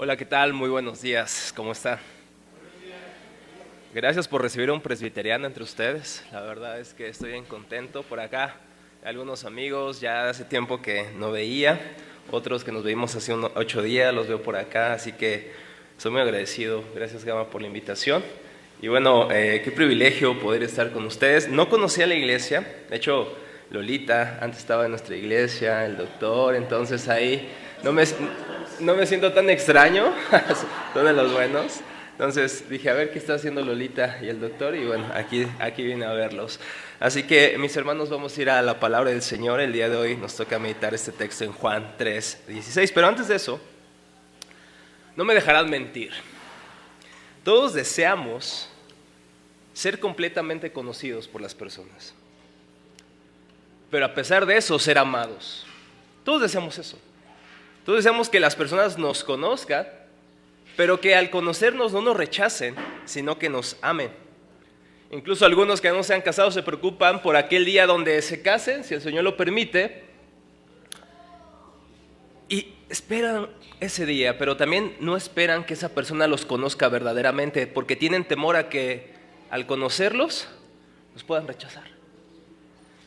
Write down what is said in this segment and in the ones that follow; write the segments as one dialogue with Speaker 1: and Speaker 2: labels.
Speaker 1: Hola, ¿qué tal? Muy buenos días. ¿Cómo está? Gracias por recibir a un presbiteriano entre ustedes. La verdad es que estoy bien contento por acá. Algunos amigos ya hace tiempo que no veía, otros que nos veímos hace unos 8 días, los veo por acá, así que soy muy agradecido. Gracias, Gama, por la invitación. Y bueno, qué privilegio poder estar con ustedes. No conocía la iglesia, de hecho, Lolita antes estaba en nuestra iglesia, el doctor, entonces ahí no me siento tan extraño, son de los buenos. Entonces dije, a ver qué está haciendo Lolita y el doctor, y bueno, aquí vine a verlos. Así que, mis hermanos, vamos a ir a la palabra del Señor. El día de hoy nos toca meditar este texto en Juan 3:16. Pero antes de eso, no me dejarán mentir. Todos deseamos ser completamente conocidos por las personas, pero a pesar de eso, ser amados. Todos deseamos eso. Todos deseamos que las personas nos conozcan, pero que al conocernos no nos rechacen, sino que nos amen. Incluso algunos que no se han casado se preocupan por aquel día donde se casen, si el Señor lo permite, y esperan ese día, pero también no esperan que esa persona los conozca verdaderamente, porque tienen temor a que al conocerlos los puedan rechazar.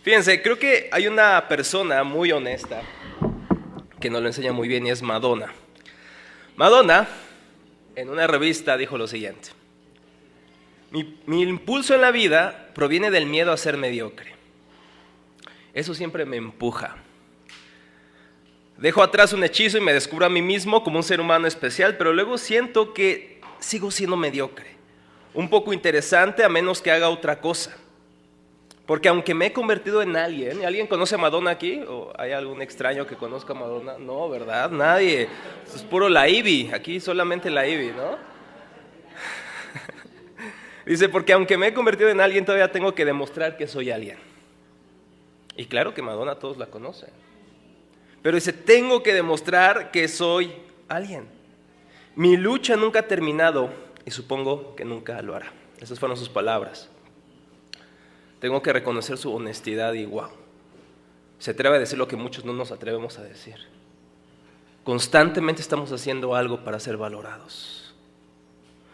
Speaker 1: Fíjense, creo que hay una persona muy honesta que nos lo enseña muy bien, y es Madonna. Madonna, en una revista, dijo lo siguiente: mi impulso en la vida proviene del miedo a ser mediocre. Eso siempre me empuja. Dejo atrás un hechizo y me descubro a mí mismo como un ser humano especial, pero luego siento que sigo siendo mediocre, un poco interesante a menos que haga otra cosa. Porque aunque me he convertido en alguien, ¿alguien conoce a Madonna aquí? ¿O hay algún extraño que conozca a Madonna? No, ¿verdad? Nadie. Esto es puro la Ivy, aquí solamente la Ivy, ¿no? Dice, porque aunque me he convertido en alguien, todavía tengo que demostrar que soy alguien. Y claro que Madonna todos la conocen. Pero dice, tengo que demostrar que soy alguien. Mi lucha nunca ha terminado y supongo que nunca lo hará. Esas fueron sus palabras. Tengo que reconocer su honestidad y wow, se atreve a decir lo que muchos no nos atrevemos a decir. Constantemente estamos haciendo algo para ser valorados.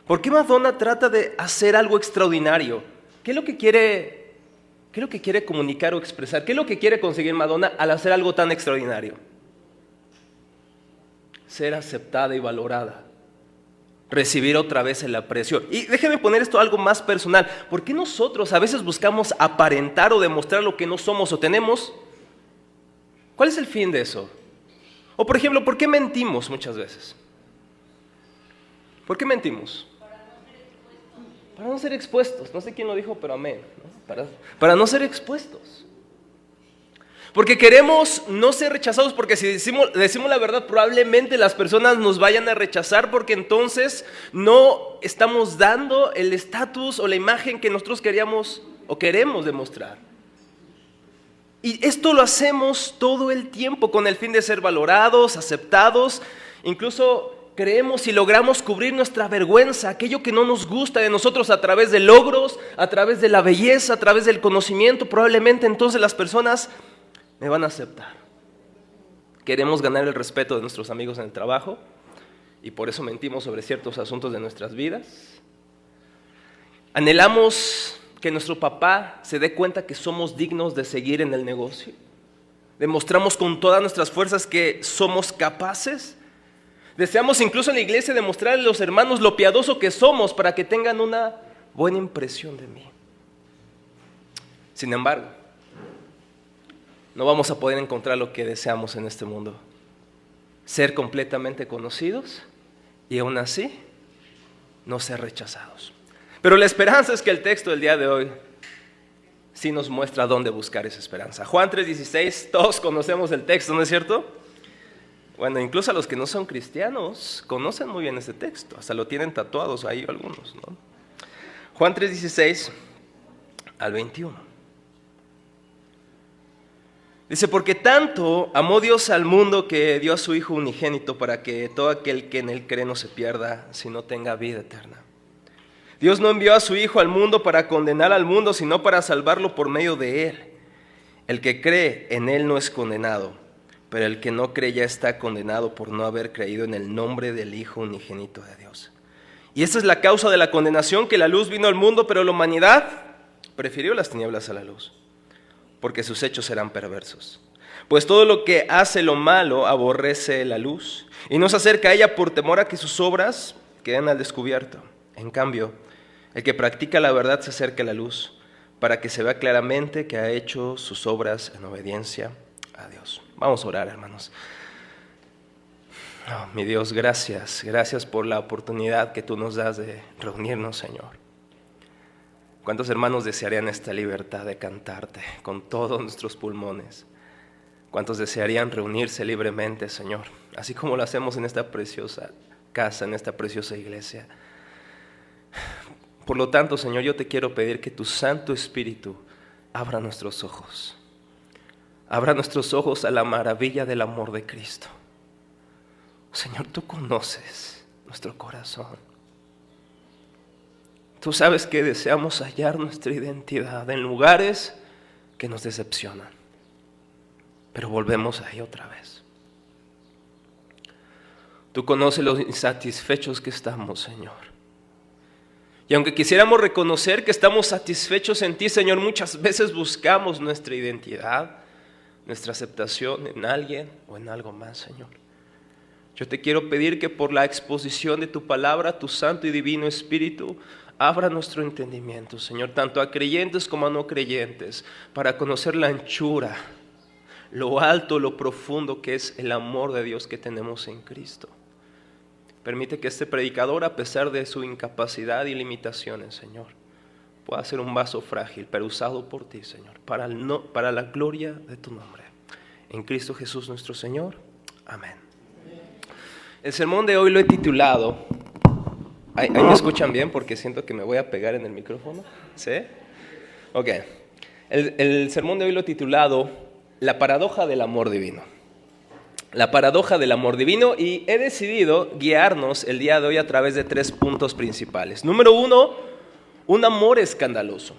Speaker 1: ¿Por qué Madonna trata de hacer algo extraordinario? ¿Qué es lo que quiere comunicar o expresar? ¿Qué es lo que quiere conseguir Madonna al hacer algo tan extraordinario? Ser aceptada y valorada. Recibir otra vez el aprecio. Y déjenme poner esto algo más personal. ¿Por qué nosotros a veces buscamos aparentar o demostrar lo que no somos o tenemos? ¿Cuál es el fin de eso? O por ejemplo, ¿por qué mentimos muchas veces? ¿Por qué mentimos? Para no ser expuestos. No sé quién lo dijo, pero amén, ¿no? Para no ser expuestos. Porque queremos no ser rechazados, porque si decimos la verdad, probablemente las personas nos vayan a rechazar, porque entonces no estamos dando el estatus o la imagen que nosotros queríamos o queremos demostrar. Y esto lo hacemos todo el tiempo con el fin de ser valorados, aceptados. Incluso creemos y logramos cubrir nuestra vergüenza, aquello que no nos gusta de nosotros, a través de logros, a través de la belleza, a través del conocimiento. Probablemente entonces las personas me van a aceptar. Queremos ganar el respeto de nuestros amigos en el trabajo y por eso mentimos sobre ciertos asuntos de nuestras vidas. Anhelamos que nuestro papá se dé cuenta que somos dignos de seguir en el negocio. Demostramos con todas nuestras fuerzas que somos capaces. Deseamos incluso en la iglesia demostrarle a los hermanos lo piadoso que somos para que tengan una buena impresión de mí. Sin embargo, no vamos a poder encontrar lo que deseamos en este mundo. Ser completamente conocidos y aún así no ser rechazados. Pero la esperanza es que el texto del día de hoy sí nos muestra dónde buscar esa esperanza. Juan 3:16, todos conocemos el texto, ¿no es cierto? Bueno, incluso a los que no son cristianos conocen muy bien ese texto, hasta lo tienen tatuados ahí algunos, ¿no? Juan 3:16 al 21. Dice, porque tanto amó Dios al mundo que dio a su Hijo unigénito para que todo aquel que en él cree no se pierda, sino tenga vida eterna. Dios no envió a su Hijo al mundo para condenar al mundo, sino para salvarlo por medio de él. El que cree en él no es condenado, pero el que no cree ya está condenado por no haber creído en el nombre del Hijo unigénito de Dios. Y esta es la causa de la condenación, que la luz vino al mundo, pero la humanidad prefirió las tinieblas a la luz, porque sus hechos eran perversos. Pues todo lo que hace lo malo aborrece la luz y no se acerca a ella por temor a que sus obras queden al descubierto. En cambio, el que practica la verdad se acerca a la luz para que se vea claramente que ha hecho sus obras en obediencia a Dios. Vamos a orar, hermanos. Oh, mi Dios, gracias por la oportunidad que tú nos das de reunirnos, Señor. ¿Cuántos hermanos desearían esta libertad de cantarte con todos nuestros pulmones? ¿Cuántos desearían reunirse libremente, Señor? Así como lo hacemos en esta preciosa casa, en esta preciosa iglesia. Por lo tanto, Señor, yo te quiero pedir que tu Santo Espíritu abra nuestros ojos. Abra nuestros ojos a la maravilla del amor de Cristo. Señor, tú conoces nuestro corazón. Tú sabes que deseamos hallar nuestra identidad en lugares que nos decepcionan, pero volvemos ahí otra vez. Tú conoces los insatisfechos que estamos, Señor. Y aunque quisiéramos reconocer que estamos satisfechos en ti, Señor, muchas veces buscamos nuestra identidad, nuestra aceptación en alguien o en algo más, Señor. Yo te quiero pedir que por la exposición de tu palabra, tu Santo y Divino Espíritu, abra nuestro entendimiento, Señor, tanto a creyentes como a no creyentes, para conocer la anchura, lo alto, lo profundo que es el amor de Dios que tenemos en Cristo. Permite que este predicador, a pesar de su incapacidad y limitaciones, Señor, pueda ser un vaso frágil, pero usado por ti, Señor, para la gloria de tu nombre. En Cristo Jesús nuestro Señor. Amén. El sermón de hoy lo he titulado... ¿Ahí me escuchan bien? Porque siento que me voy a pegar en el micrófono. ¿Sí? Ok. El sermón de hoy lo he titulado La paradoja del amor divino. La paradoja del amor divino, y he decidido guiarnos el día de hoy a través de 3 puntos principales. Número 1, un amor escandaloso.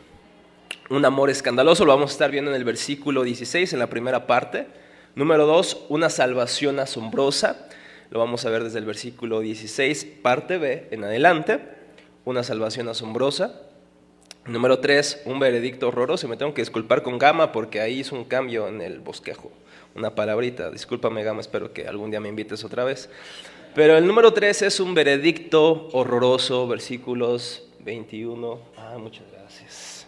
Speaker 1: Un amor escandaloso, lo vamos a estar viendo en el versículo 16, en la primera parte. Número 2, una salvación asombrosa. Lo vamos a ver desde el versículo 16, parte B, en adelante. Una salvación asombrosa. Número 3, un veredicto horroroso. Me tengo que disculpar con Gama porque ahí hizo un cambio en el bosquejo. Una palabrita. Discúlpame, Gama, espero que algún día me invites otra vez. Pero el número 3 es un veredicto horroroso, versículos 21. Muchas gracias.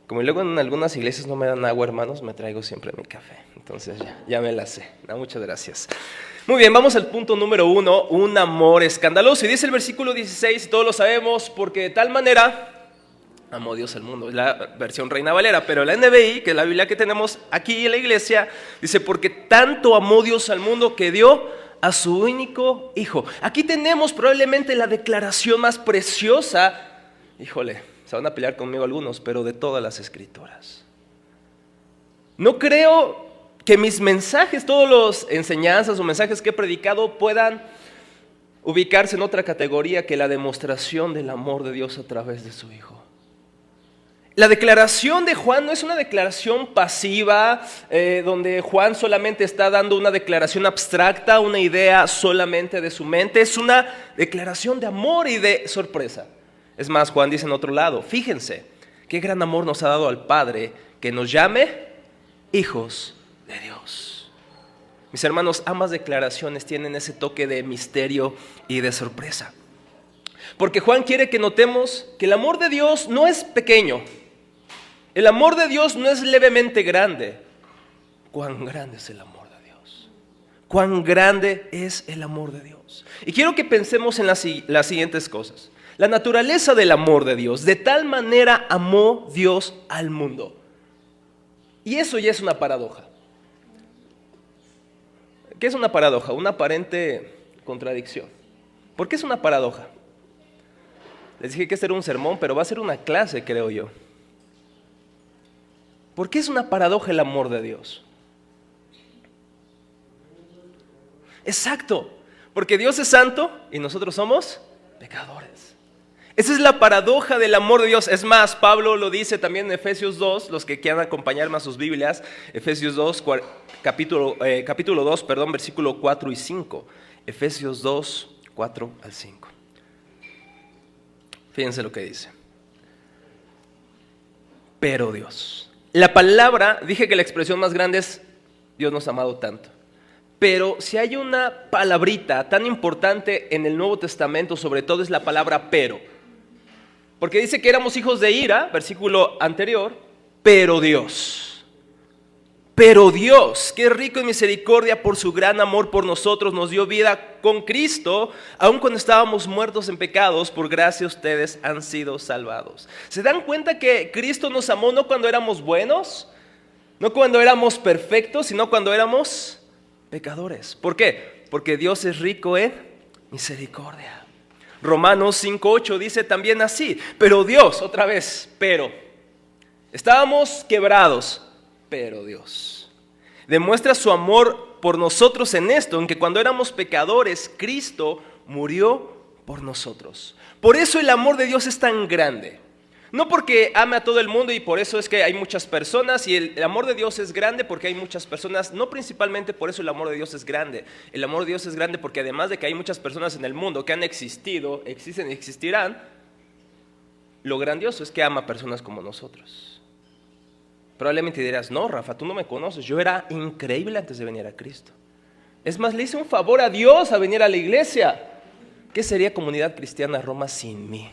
Speaker 1: Como luego en algunas iglesias no me dan agua, hermanos, me traigo siempre mi café. Entonces ya me la sé. Muchas gracias. Muy bien, vamos al punto número 1, un amor escandaloso. Y dice el versículo 16, todos lo sabemos, porque de tal manera amó Dios al mundo. Es la versión Reina Valera, pero la NBI, que es la Biblia que tenemos aquí en la iglesia, dice, porque tanto amó Dios al mundo que dio a su único Hijo. Aquí tenemos probablemente la declaración más preciosa, híjole, se van a pelear conmigo algunos, pero de todas las escrituras. No creo que mis mensajes, todas las enseñanzas o mensajes que he predicado puedan ubicarse en otra categoría que la demostración del amor de Dios a través de su Hijo. La declaración de Juan no es una declaración pasiva, donde Juan solamente está dando una declaración abstracta, una idea solamente de su mente. Es una declaración de amor y de sorpresa. Es más, Juan dice en otro lado, fíjense, qué gran amor nos ha dado al Padre que nos llame hijos de Dios. Mis hermanos, ambas declaraciones tienen ese toque de misterio y de sorpresa. Porque Juan quiere que notemos que el amor de Dios no es pequeño. El amor de Dios no es levemente grande. Cuán grande es el amor de Dios. Cuán grande es el amor de Dios. Y quiero que pensemos en las siguientes cosas. La naturaleza del amor de Dios. De tal manera amó Dios al mundo. Y eso ya es una paradoja. ¿Qué es una paradoja? Una aparente contradicción. ¿Por qué es una paradoja? Les dije que este era un sermón, pero va a ser una clase, creo yo. ¿Por qué es una paradoja el amor de Dios? Exacto, porque Dios es santo y nosotros somos pecadores. Esa es la paradoja del amor de Dios. Es más, Pablo lo dice también en Efesios 2, los que quieran acompañarme a sus Biblias, Efesios 2, capítulo 2, versículo 4 y 5. Efesios 2, 4 al 5. Fíjense lo que dice. Pero Dios. La palabra, dije que la expresión más grande es Dios nos ha amado tanto. Pero si hay una palabrita tan importante en el Nuevo Testamento, sobre todo es la palabra pero. Porque dice que éramos hijos de ira, versículo anterior, pero Dios, que es rico en misericordia por su gran amor por nosotros, nos dio vida con Cristo, aun cuando estábamos muertos en pecados, por gracia ustedes han sido salvados. ¿Se dan cuenta que Cristo nos amó no cuando éramos buenos, no cuando éramos perfectos, sino cuando éramos pecadores? ¿Por qué? Porque Dios es rico en misericordia. Romanos 5:8 dice también así, pero Dios, otra vez, pero, estábamos quebrados, pero Dios demuestra su amor por nosotros en esto, en que cuando éramos pecadores, Cristo murió por nosotros. Por eso el amor de Dios es tan grande. No porque ame a todo el mundo y por eso es que hay muchas personas, y el amor de Dios es grande porque hay muchas personas, no principalmente por eso el amor de Dios es grande. El amor de Dios es grande porque además de que hay muchas personas en el mundo que han existido, existen y existirán, lo grandioso es que ama a personas como nosotros. Probablemente dirás, no Rafa, tú no me conoces, yo era increíble antes de venir a Cristo. Es más, le hice un favor a Dios a venir a la iglesia. ¿Qué sería Comunidad Cristiana Roma sin mí?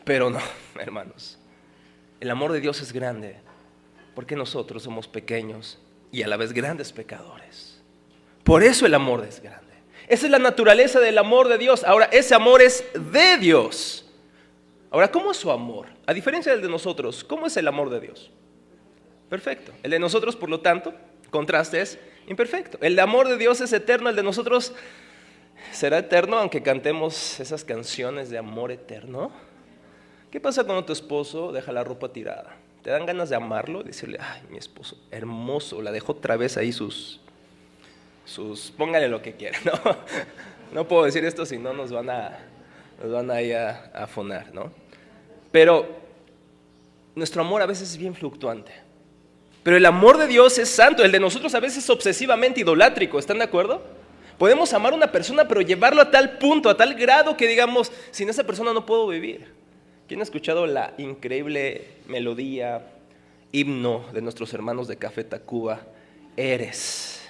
Speaker 1: Pero no, hermanos, el amor de Dios es grande porque nosotros somos pequeños y a la vez grandes pecadores. Por eso el amor es grande. Esa es la naturaleza del amor de Dios. Ahora, ese amor es de Dios. Ahora, ¿cómo es su amor? A diferencia del de nosotros, ¿cómo es el amor de Dios? Perfecto. El de nosotros, por lo tanto, contraste, es imperfecto. El amor de Dios es eterno, el de nosotros será eterno aunque cantemos esas canciones de amor eterno. ¿Qué pasa cuando tu esposo deja la ropa tirada? ¿Te dan ganas de amarlo? Decirle, ay, mi esposo, hermoso, la dejó otra vez ahí sus póngale lo que quiera, ¿no? No puedo decir esto si no nos van a ir a afonar, ¿no? Pero nuestro amor a veces es bien fluctuante. Pero el amor de Dios es santo, el de nosotros a veces es obsesivamente idolátrico, ¿están de acuerdo? Podemos amar a una persona pero llevarlo a tal punto, a tal grado que digamos, sin esa persona no puedo vivir. ¿Quién ha escuchado la increíble melodía, himno de nuestros hermanos de Café Tacuba? Eres.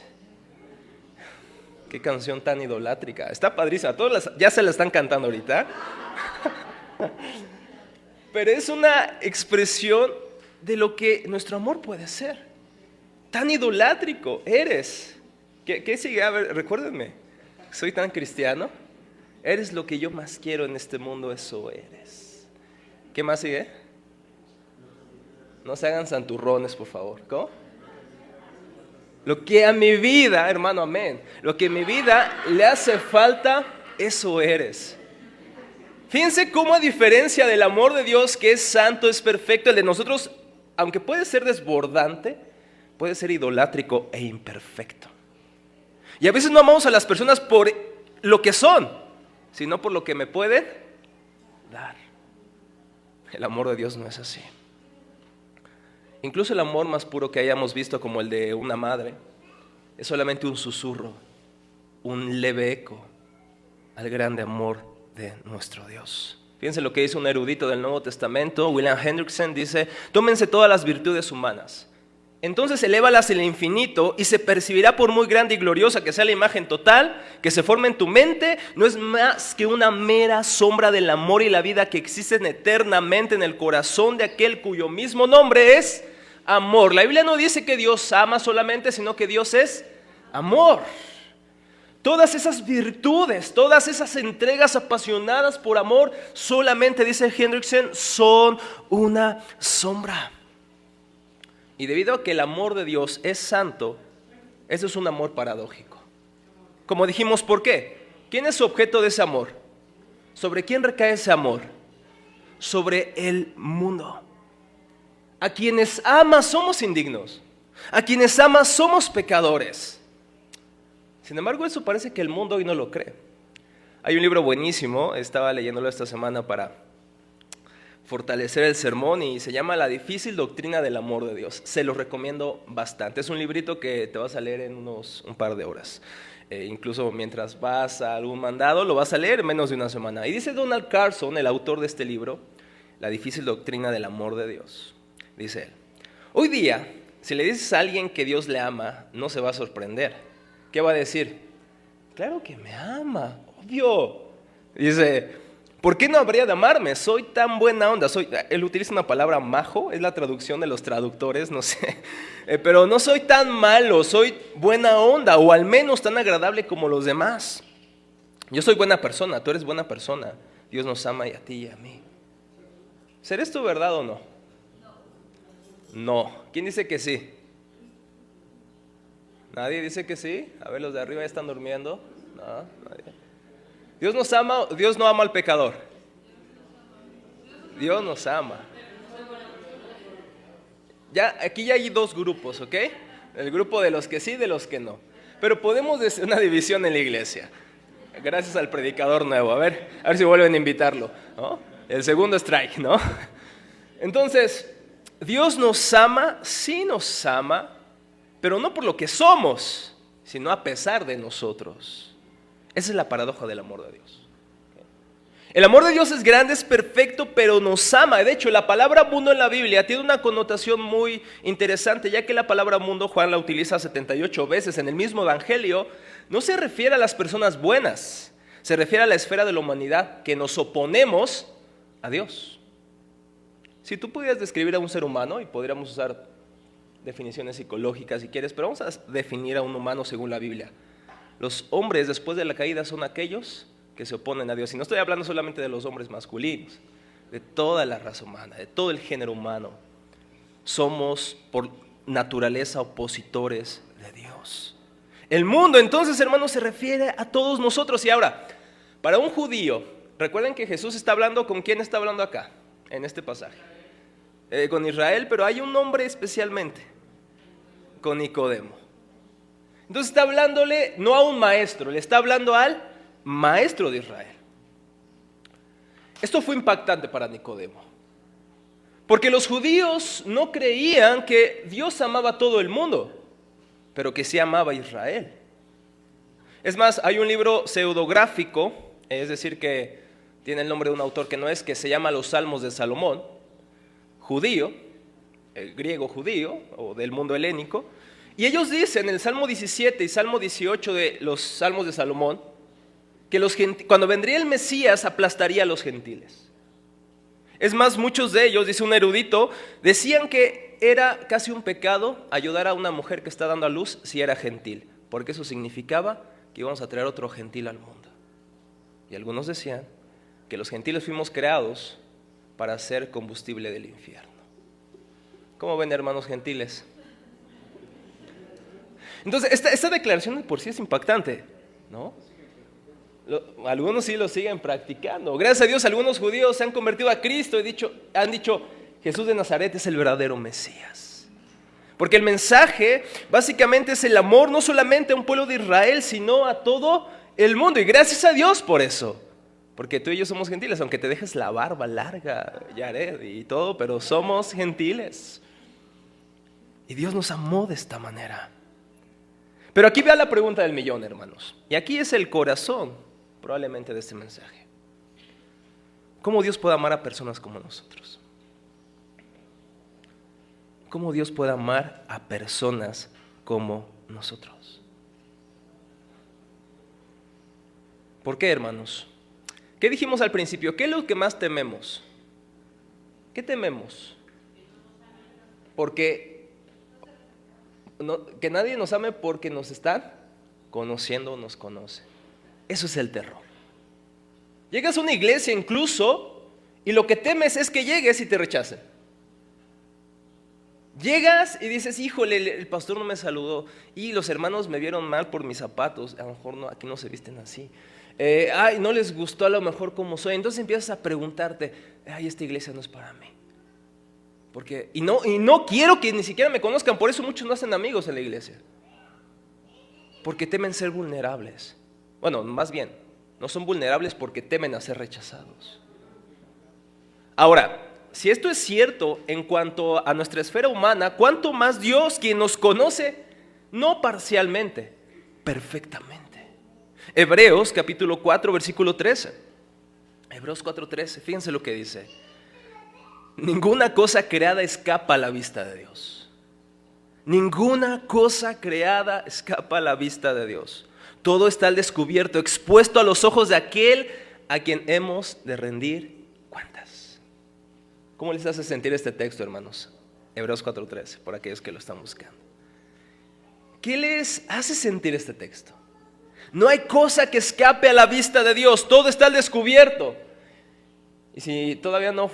Speaker 1: Qué canción tan idolátrica. Está padrísima, todas ya se la están cantando ahorita. Pero es una expresión de lo que nuestro amor puede ser. Tan idolátrico, eres. ¿Qué sigue? A ver, recuérdenme. Soy tan cristiano. Eres lo que yo más quiero en este mundo, eso eres. ¿Qué más sigue? No se hagan santurrones, por favor. ¿Cómo? Lo que a mi vida, hermano, amén. Lo que a mi vida le hace falta, eso eres. Fíjense cómo, a diferencia del amor de Dios, que es santo, es perfecto, el de nosotros, aunque puede ser desbordante, puede ser idolátrico e imperfecto. Y a veces no amamos a las personas por lo que son, sino por lo que me pueden dar. El amor de Dios no es así. Incluso el amor más puro que hayamos visto, como el de una madre, es solamente un susurro, un leve eco al grande amor de nuestro Dios. Fíjense lo que dice un erudito del Nuevo Testamento, William Hendrickson, dice: tómense todas las virtudes humanas, entonces elévalas al infinito y se percibirá, por muy grande y gloriosa que sea la imagen total que se forma en tu mente, no es más que una mera sombra del amor y la vida que existen eternamente en el corazón de aquel cuyo mismo nombre es amor. La Biblia no dice que Dios ama solamente, sino que Dios es amor. Todas esas virtudes, todas esas entregas apasionadas por amor, solamente, dice Hendrickson, son una sombra. Y debido a que el amor de Dios es santo, eso es un amor paradójico. Como dijimos, ¿por qué? ¿Quién es su objeto de ese amor? ¿Sobre quién recae ese amor? Sobre el mundo. A quienes ama somos indignos. A quienes ama somos pecadores. Sin embargo, eso parece que el mundo hoy no lo cree. Hay un libro buenísimo, estaba leyéndolo esta semana para fortalecer el sermón y se llama La difícil doctrina del amor de Dios. Se lo recomiendo bastante. Es un librito que te vas a leer en un par de horas. Incluso mientras vas a algún mandado, lo vas a leer en menos de una semana. Y dice Donald Carson, el autor de este libro, La difícil doctrina del amor de Dios. Dice él: hoy día, si le dices a alguien que Dios le ama, no se va a sorprender. ¿Qué va a decir? Claro que me ama, obvio. Dice: ¿por qué no habría de amarme? Soy tan buena onda. Él utiliza una palabra majo, es la traducción de los traductores, no sé. Pero no soy tan malo, soy buena onda, o al menos tan agradable como los demás. Yo soy buena persona, tú eres buena persona. Dios nos ama y a ti y a mí. ¿Será esto verdad o no? No. ¿Quién dice que sí? ¿Nadie dice que sí? A ver, los de arriba ya están durmiendo. No, nadie. Dios nos ama, Dios no ama al pecador. Dios nos ama. Ya, aquí ya hay dos grupos, ¿ok? El grupo de los que sí, de los que no. Pero podemos hacer una división en la iglesia. Gracias al predicador nuevo. A ver si vuelven a invitarlo, ¿no? El segundo strike, ¿no? Entonces, Dios nos ama, sí nos ama, pero no por lo que somos, sino a pesar de nosotros. Esa es la paradoja del amor de Dios. El amor de Dios es grande, es perfecto, pero nos ama. De hecho, la palabra mundo en la Biblia tiene una connotación muy interesante, ya que la palabra mundo Juan la utiliza 78 veces en el mismo evangelio. No se refiere a las personas buenas, se refiere a la esfera de la humanidad que nos oponemos a Dios. Si tú pudieras describir a un ser humano, y podríamos usar definiciones psicológicas si quieres, pero vamos a definir a un humano según la Biblia. Los hombres después de la caída son aquellos que se oponen a Dios. Y no estoy hablando solamente de los hombres masculinos, de toda la raza humana, de todo el género humano. Somos por naturaleza opositores de Dios. El mundo entonces, hermanos, se refiere a todos nosotros. Y ahora, para un judío, recuerden que Jesús está hablando, ¿con quién está hablando acá? En este pasaje. Con Israel, pero hay un nombre especialmente, con Nicodemo. Entonces está hablándole no a un maestro, le está hablando al maestro de Israel. Esto fue impactante para Nicodemo, porque los judíos no creían que Dios amaba a todo el mundo, pero que sí amaba a Israel. Es más, hay un libro pseudográfico, es decir, que tiene el nombre de un autor que no es, que se llama Los Salmos de Salomón, judío, griego judío, o del mundo helénico. Y ellos dicen en el Salmo 17 y Salmo 18 de los Salmos de Salomón que cuando vendría el Mesías aplastaría a los gentiles. Es más, muchos de ellos, dice un erudito, decían que era casi un pecado ayudar a una mujer que está dando a luz si era gentil, porque eso significaba que íbamos a traer otro gentil al mundo. Y algunos decían que los gentiles fuimos creados para ser combustible del infierno. ¿Cómo ven, hermanos gentiles? Entonces, esta declaración de por sí es impactante, ¿no? Algunos sí lo siguen practicando. Gracias a Dios, algunos judíos se han convertido a Cristo y han dicho, Jesús de Nazaret es el verdadero Mesías. Porque el mensaje básicamente es el amor no solamente a un pueblo de Israel, sino a todo el mundo. Y gracias a Dios por eso. Porque tú y yo somos gentiles, aunque te dejes la barba larga, Yared, y todo, pero somos gentiles. Y Dios nos amó de esta manera. Pero aquí vea la pregunta del millón, hermanos. Y aquí es el corazón, probablemente, de este mensaje. ¿Cómo Dios puede amar a personas como nosotros? ¿Cómo Dios puede amar a personas como nosotros? ¿Por qué, hermanos? ¿Qué dijimos al principio? ¿Qué es lo que más tememos? ¿Qué tememos? Porque que nadie nos ame porque nos están conociendo o nos conoce. Eso es el terror. Llegas a una iglesia incluso y lo que temes es que llegues y te rechacen. Llegas y dices, híjole, el pastor no me saludó y los hermanos me vieron mal por mis zapatos, a lo mejor no, aquí no se visten así. No les gustó a lo mejor como soy. Entonces empiezas a preguntarte, esta iglesia no es para mí. Y no quiero que ni siquiera me conozcan, por eso muchos no hacen amigos en la iglesia. Porque temen ser vulnerables. Bueno, más bien, No son vulnerables porque temen a ser rechazados. Ahora, si esto es cierto en cuanto a nuestra esfera humana, ¿cuánto más Dios, quien nos conoce, no parcialmente, perfectamente? Hebreos capítulo 4, versículo 13. Hebreos 4:13, fíjense lo que dice. Ninguna cosa creada escapa a la vista de Dios. Ninguna cosa creada escapa a la vista de Dios. Todo está al descubierto, expuesto a los ojos de aquel a quien hemos de rendir cuentas. ¿Cómo les hace sentir este texto, hermanos? Hebreos 4:13, por aquellos que lo están buscando. ¿Qué les hace sentir este texto? No hay cosa que escape a la vista de Dios, todo está al descubierto. Y si todavía no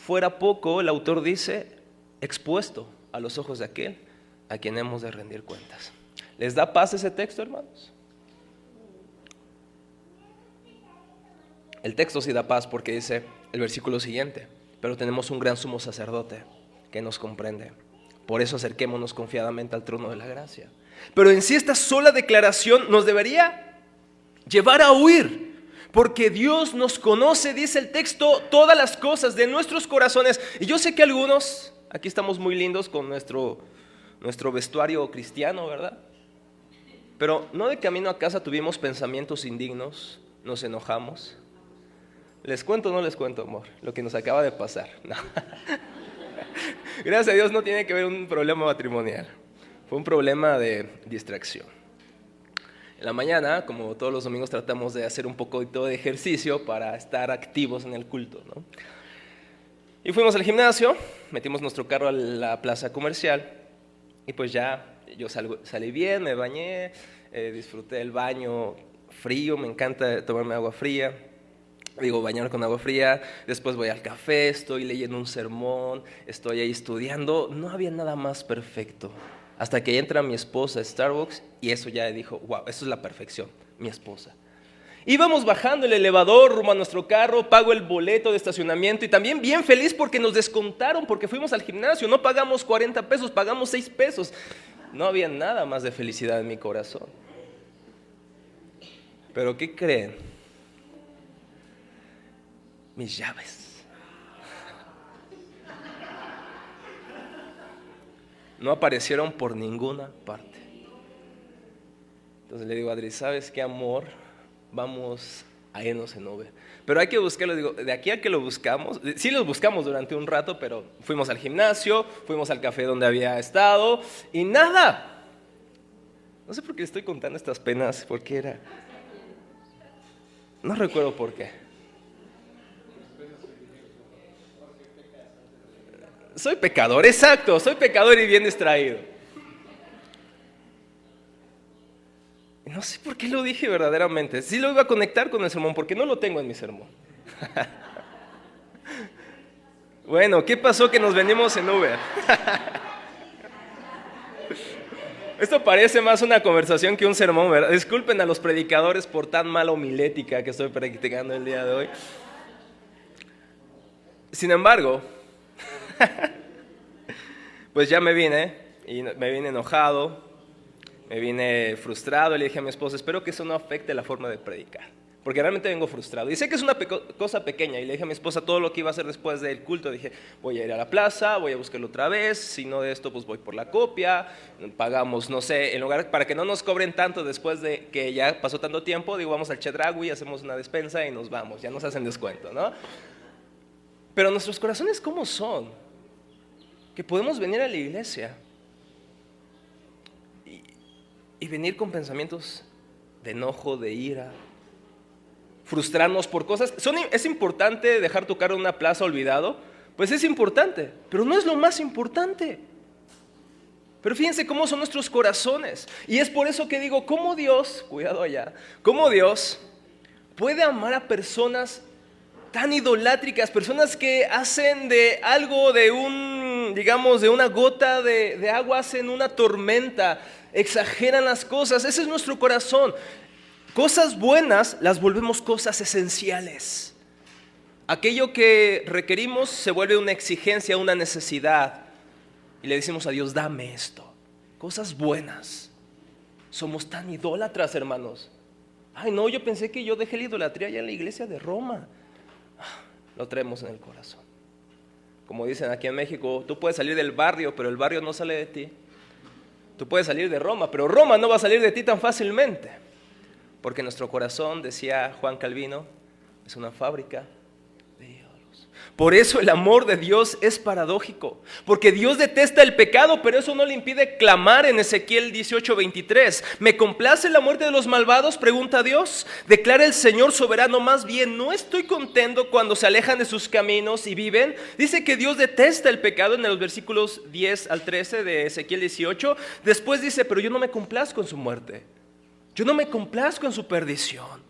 Speaker 1: fuera poco, el autor dice, expuesto a los ojos de aquel a quien hemos de rendir cuentas. ¿Les da paz ese texto, hermanos? El texto sí da paz porque dice el versículo siguiente: pero tenemos un gran sumo sacerdote que nos comprende. Por eso acerquémonos confiadamente al trono de la gracia. Pero en sí esta sola declaración nos debería llevar a huir, porque Dios nos conoce, dice el texto, todas las cosas de nuestros corazones. Y yo sé que algunos, aquí estamos muy lindos con nuestro vestuario cristiano, ¿verdad? Pero no de camino a casa tuvimos pensamientos indignos, nos enojamos. ¿Les cuento o no les cuento, amor? Lo que nos acaba de pasar. No. Gracias a Dios no tiene que ver un problema matrimonial. Fue un problema de distracción. En la mañana, como todos los domingos, tratamos de hacer un poquito de ejercicio para estar activos en el culto, ¿no? Y fuimos al gimnasio, metimos nuestro carro a la plaza comercial y pues ya yo salí bien, me bañé, disfruté el baño frío, me encanta tomarme agua fría. Bañarme con agua fría, después voy al café, estoy leyendo un sermón, estoy ahí estudiando. No había nada más perfecto. Hasta que entra mi esposa a Starbucks y eso ya dijo, wow, eso es la perfección, mi esposa. Íbamos bajando el elevador rumbo a nuestro carro, pago el boleto de estacionamiento y también bien feliz porque nos descontaron, porque fuimos al gimnasio, no pagamos 40 pesos, pagamos 6 pesos. No había nada más de felicidad en mi corazón. Pero ¿qué creen? Mis llaves no aparecieron por ninguna parte. Entonces le digo a Adri, ¿sabes qué, amor? Vamos a irnos en Uber. Pero hay que buscarlo, digo, de aquí a que lo buscamos. Sí los buscamos durante un rato, pero fuimos al gimnasio, fuimos al café donde había estado y nada. No sé por qué le estoy contando estas penas, porque era... No recuerdo por qué. Soy pecador, exacto, soy pecador y bien distraído. No sé por qué lo dije verdaderamente. Sí lo iba a conectar con el sermón, porque no lo tengo en mi sermón. Bueno, ¿qué pasó que nos venimos en Uber? Esto parece más una conversación que un sermón, ¿verdad? Disculpen a los predicadores por tan mala homilética que estoy predicando el día de hoy. Sin embargo, pues ya me vine enojado, me vine frustrado y le dije a mi esposa, espero que eso no afecte la forma de predicar, porque realmente vengo frustrado. Y sé que es una cosa pequeña, y le dije a mi esposa todo lo que iba a hacer después del culto. Dije, voy a ir a la plaza, voy a buscarlo otra vez, si no de esto pues voy por la copia, pagamos, no sé, en lugar, para que no nos cobren tanto después de que ya pasó tanto tiempo, digo, vamos al Chedraui, hacemos una despensa y nos vamos, ya nos hacen descuento, ¿no? Pero nuestros corazones, ¿cómo son? Que podemos venir a la iglesia y venir con pensamientos de enojo, de ira, frustrarnos por cosas. ¿Es importante dejar tu carro en una plaza olvidado? Pues es importante, pero no es lo más importante. Pero fíjense cómo son nuestros corazones. Y es por eso que digo, ¿cómo Dios, cuidado allá, cómo Dios puede amar a personas tan idolátricas, personas que hacen de algo, de una gota de agua, hacen una tormenta, exageran las cosas? Ese es nuestro corazón. Cosas buenas las volvemos cosas esenciales. Aquello que requerimos se vuelve una exigencia, una necesidad. Y le decimos a Dios, dame esto. Cosas buenas. Somos tan idólatras, hermanos. Ay, no, yo pensé que yo dejé la idolatría allá en la iglesia de Roma. Lo traemos en el corazón. Como dicen aquí en México, tú puedes salir del barrio, pero el barrio no sale de ti. Tú puedes salir de Roma, pero Roma no va a salir de ti tan fácilmente. Porque nuestro corazón, decía Juan Calvino, es una fábrica de ídolos. Por eso el amor de Dios es paradójico. Porque Dios detesta el pecado, pero eso no le impide clamar en Ezequiel 18:23. ¿Me complace la muerte de los malvados?, pregunta Dios. Declara el Señor soberano, más bien, no estoy contento cuando se alejan de sus caminos y viven. Dice que Dios detesta el pecado en los versículos 10 al 13 de Ezequiel 18. Después dice, pero yo no me complazco en su muerte. Yo no me complazco en su perdición.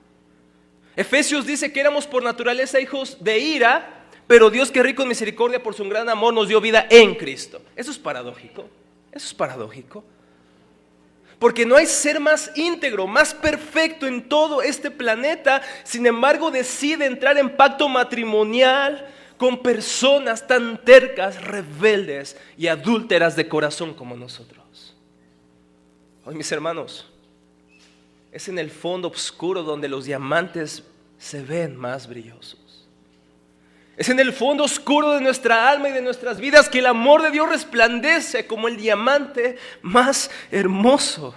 Speaker 1: Efesios dice que éramos por naturaleza hijos de ira, pero Dios, que rico en misericordia por su gran amor, nos dio vida en Cristo. Eso es paradójico. Eso es paradójico. Porque no hay ser más íntegro, más perfecto en todo este planeta. Sin embargo, decide entrar en pacto matrimonial con personas tan tercas, rebeldes y adúlteras de corazón como nosotros. Hoy, mis hermanos, es en el fondo oscuro donde los diamantes se ven más brillosos. Es en el fondo oscuro de nuestra alma y de nuestras vidas que el amor de Dios resplandece como el diamante más hermoso.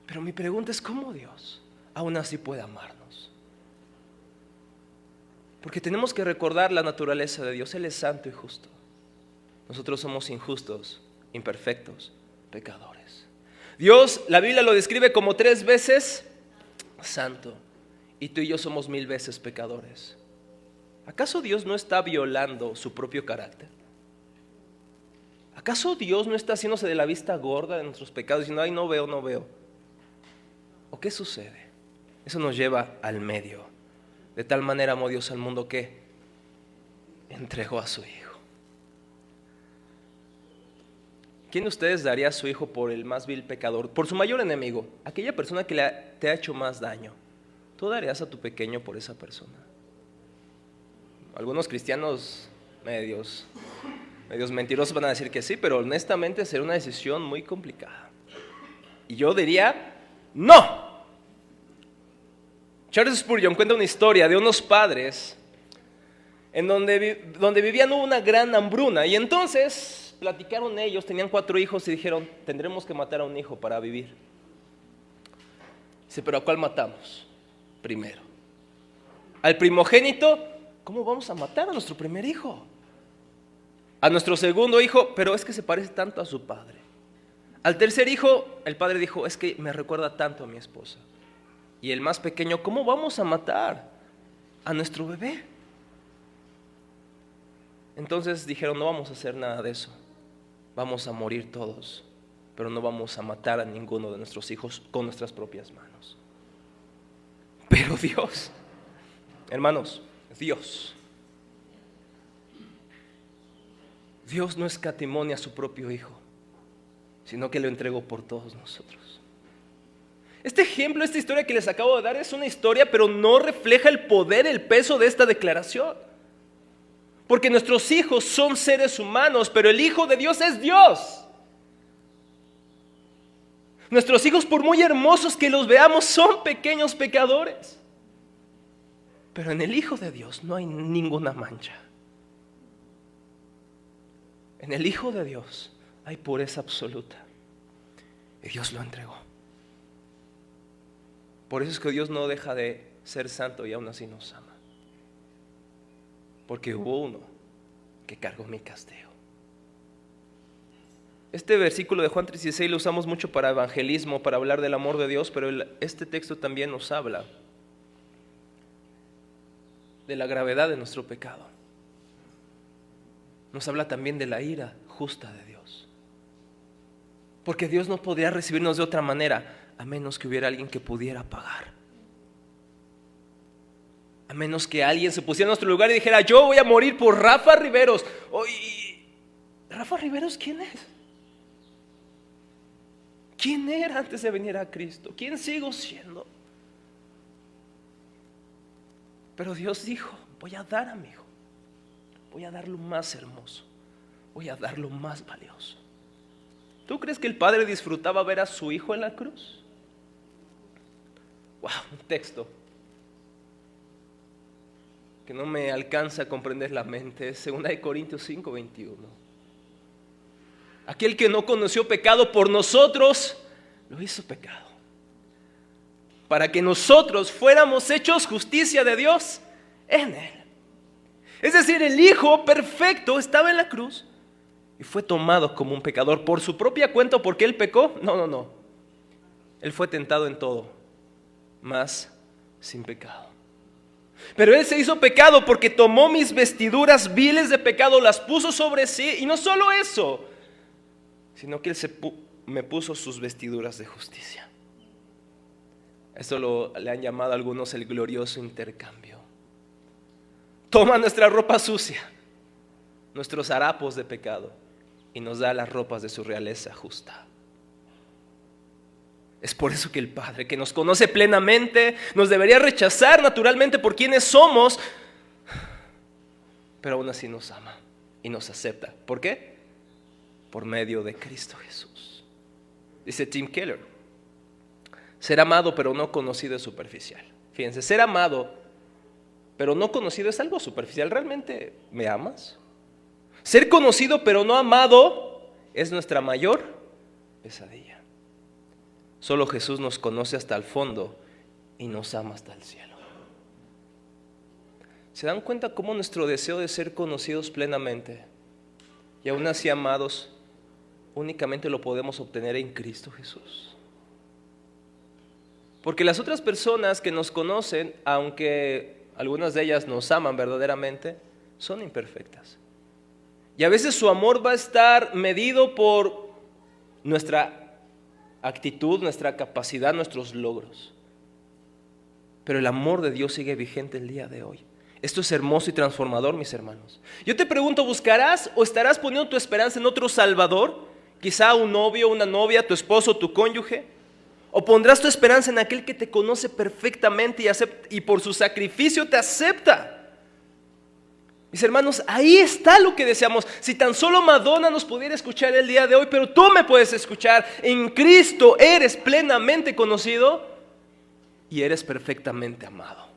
Speaker 1: Pero mi pregunta es, ¿cómo Dios aún así puede amarnos? Porque tenemos que recordar la naturaleza de Dios. Él es santo y justo. Nosotros somos injustos, imperfectos, pecadores. Dios, la Biblia lo describe como 3 veces santo, y tú y yo somos 1000 veces pecadores. ¿Acaso Dios no está violando su propio carácter? ¿Acaso Dios no está haciéndose de la vista gorda de nuestros pecados, diciendo, ay, no veo, no veo? ¿O qué sucede? Eso nos lleva al medio. De tal manera amó Dios al mundo que entregó a su Hijo. ¿Quién de ustedes daría a su hijo por el más vil pecador, por su mayor enemigo, aquella persona que te ha hecho más daño? ¿Tú darías a tu pequeño por esa persona? Algunos cristianos medios mentirosos van a decir que sí, pero honestamente sería una decisión muy complicada. Y yo diría, ¡no! Charles Spurgeon cuenta una historia de unos padres en donde vivían una gran hambruna, y entonces platicaron ellos, tenían 4 hijos y dijeron, tendremos que matar a un hijo para vivir. Dice, ¿pero a cuál matamos? Primero. Al primogénito, ¿cómo vamos a matar a nuestro primer hijo? A nuestro segundo hijo, pero es que se parece tanto a su padre. Al tercer hijo, el padre dijo, es que me recuerda tanto a mi esposa. Y el más pequeño, ¿cómo vamos a matar a nuestro bebé? Entonces dijeron, no vamos a hacer nada de eso. Vamos a morir todos, pero no vamos a matar a ninguno de nuestros hijos con nuestras propias manos. Pero Dios, hermanos, Dios no escatimó a su propio Hijo, sino que lo entregó por todos nosotros. Este ejemplo, esta historia que les acabo de dar es una historia, pero no refleja el poder, el peso de esta declaración. Porque nuestros hijos son seres humanos, pero el Hijo de Dios es Dios. Nuestros hijos, por muy hermosos que los veamos, son pequeños pecadores. Pero en el Hijo de Dios no hay ninguna mancha. En el Hijo de Dios hay pureza absoluta. Y Dios lo entregó. Por eso es que Dios no deja de ser santo y aún así nos ama. Porque hubo uno que cargó mi castigo. Este versículo de Juan 3:16 lo usamos mucho para evangelismo, para hablar del amor de Dios, pero este texto también nos habla de la gravedad de nuestro pecado. Nos habla también de la ira justa de Dios. Porque Dios no podría recibirnos de otra manera, a menos que hubiera alguien que pudiera pagar. A menos que alguien se pusiera en nuestro lugar y dijera, yo voy a morir por Rafa Riveros. ¿Rafa Riveros quién es? ¿Quién era antes de venir a Cristo? ¿Quién sigo siendo? Pero Dios dijo, voy a dar a mi hijo. Voy a dar lo más hermoso. Voy a dar lo más valioso. ¿Tú crees que el padre disfrutaba ver a su hijo en la cruz? Wow, un texto que no me alcanza a comprender la mente. Es 2 Corintios 5:21. Aquel que no conoció pecado por nosotros, lo hizo pecado, para que nosotros fuéramos hechos justicia de Dios en Él. Es decir, el Hijo perfecto estaba en la cruz y fue tomado como un pecador por su propia cuenta. ¿O porque Él pecó? No. Él fue tentado en todo, mas sin pecado. Pero Él se hizo pecado porque tomó mis vestiduras viles de pecado, las puso sobre sí. Y no solo eso, sino que Él me puso sus vestiduras de justicia. Esto le han llamado a algunos el glorioso intercambio. Toma nuestra ropa sucia, nuestros harapos de pecado, y nos da las ropas de su realeza justa. Es por eso que el Padre, que nos conoce plenamente, nos debería rechazar naturalmente por quienes somos, pero aún así nos ama y nos acepta. ¿Por qué? Por medio de Cristo Jesús. Dice Tim Keller: ser amado pero no conocido es superficial. Fíjense, ser amado pero no conocido es algo superficial. ¿Realmente me amas? Ser conocido pero no amado es nuestra mayor pesadilla. Solo Jesús nos conoce hasta el fondo y nos ama hasta el cielo. ¿Se dan cuenta cómo nuestro deseo de ser conocidos plenamente y aún así amados únicamente lo podemos obtener en Cristo Jesús? Porque las otras personas que nos conocen, aunque algunas de ellas nos aman verdaderamente, son imperfectas. Y a veces su amor va a estar medido por nuestra actitud, nuestra capacidad, nuestros logros. Pero el amor de Dios sigue vigente el día de hoy. Esto es hermoso y transformador, mis hermanos. Yo te pregunto, ¿buscarás o estarás poniendo tu esperanza en otro Salvador? Quizá un novio, una novia, tu esposo, tu cónyuge. ¿O pondrás tu esperanza en aquel que te conoce perfectamente y por su sacrificio te acepta? Mis hermanos, ahí está lo que deseamos. Si tan solo Madonna nos pudiera escuchar el día de hoy, pero tú me puedes escuchar. En Cristo eres plenamente conocido y eres perfectamente amado.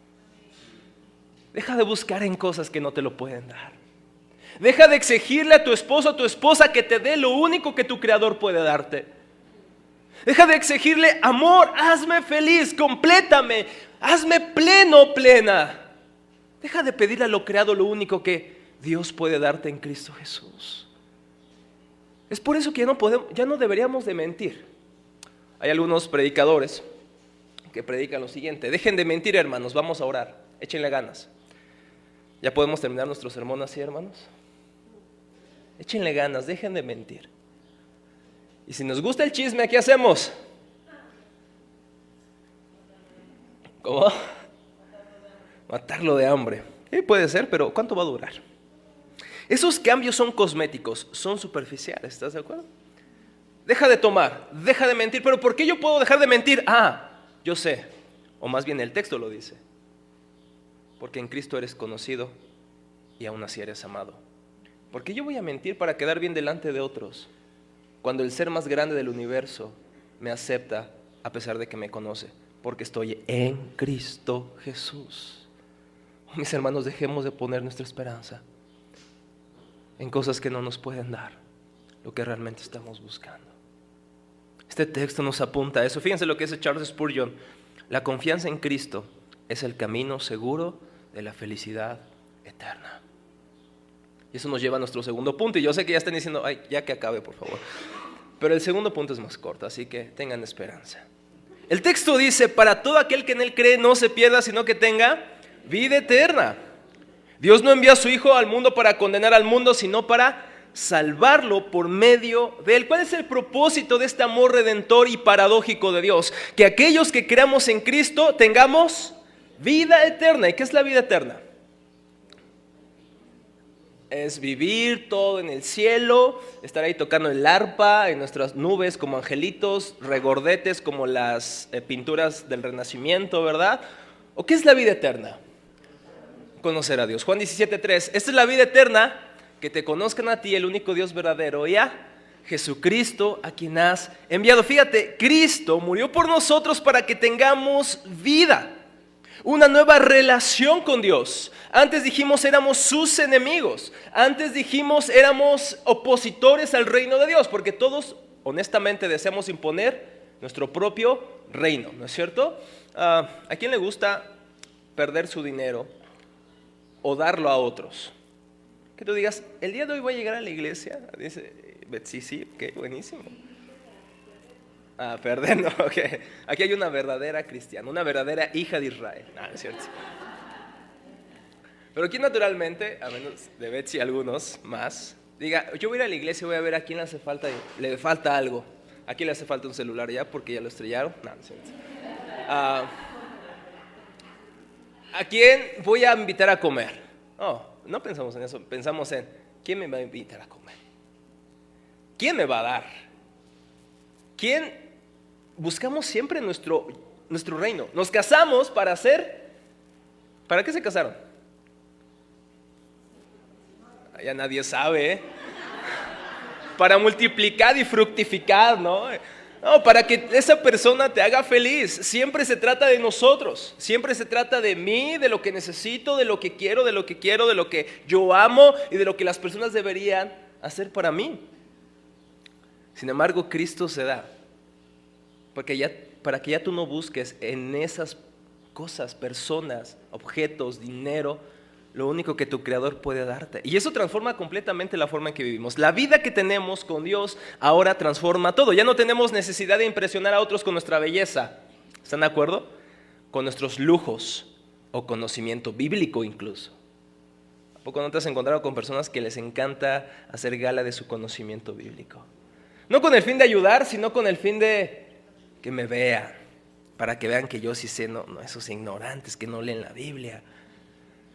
Speaker 1: Deja de buscar en cosas que no te lo pueden dar. Deja de exigirle a tu esposo o a tu esposa que te dé lo único que tu Creador puede darte. Deja de exigirle: amor, hazme feliz, complétame, hazme pleno, plena. Deja de pedirle a lo creado lo único que Dios puede darte en Cristo Jesús. Es por eso que ya no deberíamos de mentir. Hay algunos predicadores que predican lo siguiente: dejen de mentir, hermanos, vamos a orar, échenle ganas. ¿Ya podemos terminar nuestro sermón así, hermanos? Échenle ganas, dejen de mentir. Y si nos gusta el chisme, ¿qué hacemos? ¿Cómo? Matarlo de hambre. Puede ser, pero ¿cuánto va a durar? Esos cambios son cosméticos, son superficiales, ¿estás de acuerdo? Deja de tomar, deja de mentir. ¿Pero por qué yo puedo dejar de mentir? Yo sé, o más bien el texto lo dice. Porque en Cristo eres conocido y aún así eres amado. ¿Por qué yo voy a mentir para quedar bien delante de otros, cuando el ser más grande del universo me acepta a pesar de que me conoce? Porque estoy en Cristo Jesús. Mis hermanos, dejemos de poner nuestra esperanza en cosas que no nos pueden dar lo que realmente estamos buscando. Este texto nos apunta a eso. Fíjense lo que dice Charles Spurgeon: la confianza en Cristo es el camino seguro de la felicidad eterna. Y eso nos lleva a nuestro segundo punto. Y yo sé que ya están diciendo: ay, ya que acabe, por favor. Pero el segundo punto es más corto, así que tengan esperanza. El texto dice: para todo aquel que en Él cree no se pierda, sino que tenga vida eterna. Dios no envió a su Hijo al mundo para condenar al mundo, sino para salvarlo por medio de Él. ¿Cuál es el propósito de este amor redentor y paradójico de Dios? Que aquellos que creamos en Cristo tengamos vida eterna. ¿Y qué es la vida eterna? Es vivir todo en el cielo, estar ahí tocando el arpa en nuestras nubes como angelitos, regordetes como las pinturas del Renacimiento, ¿verdad? ¿O qué es la vida eterna? Conocer a Dios. Juan 17:3: esta es la vida eterna, que te conozcan a ti, el único Dios verdadero, y a Jesucristo a quien has enviado. Fíjate, Cristo murió por nosotros para que tengamos vida, una nueva relación con Dios. Antes dijimos éramos sus enemigos, antes dijimos éramos opositores al reino de Dios, porque todos honestamente deseamos imponer nuestro propio reino, ¿no es cierto? ¿A quién le gusta perder su dinero o darlo a otros? Que tú digas, el día de hoy voy a llegar a la iglesia. Dice Betsy, sí, ok, buenísimo. Perder, no, ok. Aquí hay una verdadera cristiana, una verdadera hija de Israel. Es cierto. Pero aquí naturalmente, a menos de Betsy algunos más, diga, yo voy a ir a la iglesia y voy a ver a quién le falta algo. ¿A quién le hace falta un celular ya porque ya lo estrellaron? No es cierto. ¿A quién voy a invitar a comer? No pensamos en eso, pensamos en ¿quién me va a invitar a comer? ¿Quién me va a dar? ¿Quién? Buscamos siempre nuestro reino. Nos casamos para hacer. ¿Para qué se casaron? Ya nadie sabe, ¿eh? Para multiplicar y fructificar, ¿no? No, para que esa persona te haga feliz. Siempre se trata de nosotros, siempre se trata de mí, de lo que necesito, de lo que quiero, de lo que yo amo y de lo que las personas deberían hacer para mí. Sin embargo, Cristo se da para que ya tú no busques en esas cosas, personas, objetos, dinero, lo único que tu Creador puede darte. Y eso transforma completamente la forma en que vivimos. La vida que tenemos con Dios ahora transforma todo. Ya no tenemos necesidad de impresionar a otros con nuestra belleza. ¿Están de acuerdo? Con nuestros lujos o conocimiento bíblico incluso. ¿A poco no te has encontrado con personas que les encanta hacer gala de su conocimiento bíblico? No con el fin de ayudar, sino con el fin de que me vean, para que vean que yo sí sé, no esos ignorantes que no leen la Biblia.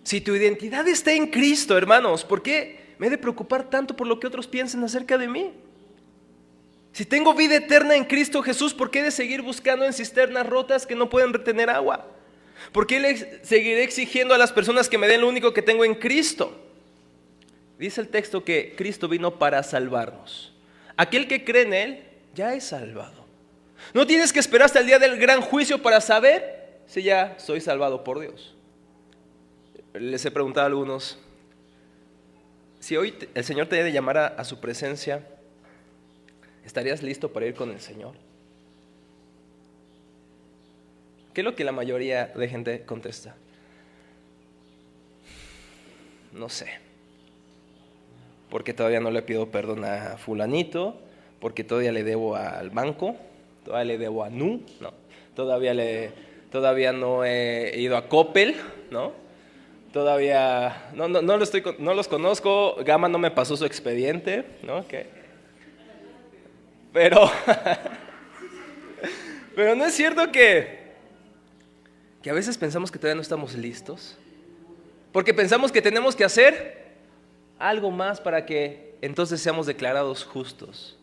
Speaker 1: Si tu identidad está en Cristo, hermanos, ¿por qué me he de preocupar tanto por lo que otros piensen acerca de mí? Si tengo vida eterna en Cristo Jesús, ¿por qué he de seguir buscando en cisternas rotas que no pueden retener agua? ¿Por qué le seguiré exigiendo a las personas que me den lo único que tengo en Cristo? Dice el texto que Cristo vino para salvarnos. Aquel que cree en Él ya es salvado. No tienes que esperar hasta el día del gran juicio para saber si ya soy salvado por Dios. Les he preguntado a algunos, si hoy el Señor te debe llamar a su presencia, ¿estarías listo para ir con el Señor? ¿Qué es lo que la mayoría de gente contesta? No sé. Porque todavía no le pido perdón a fulanito, porque todavía le debo al banco, todavía le debo a Nu, no, todavía no he ido a Coppel, ¿no? Todavía no los conozco, Gama no me pasó su expediente, ¿no? Pero no es cierto que a veces pensamos que todavía no estamos listos, porque pensamos que tenemos que hacer algo más para que entonces seamos declarados justos.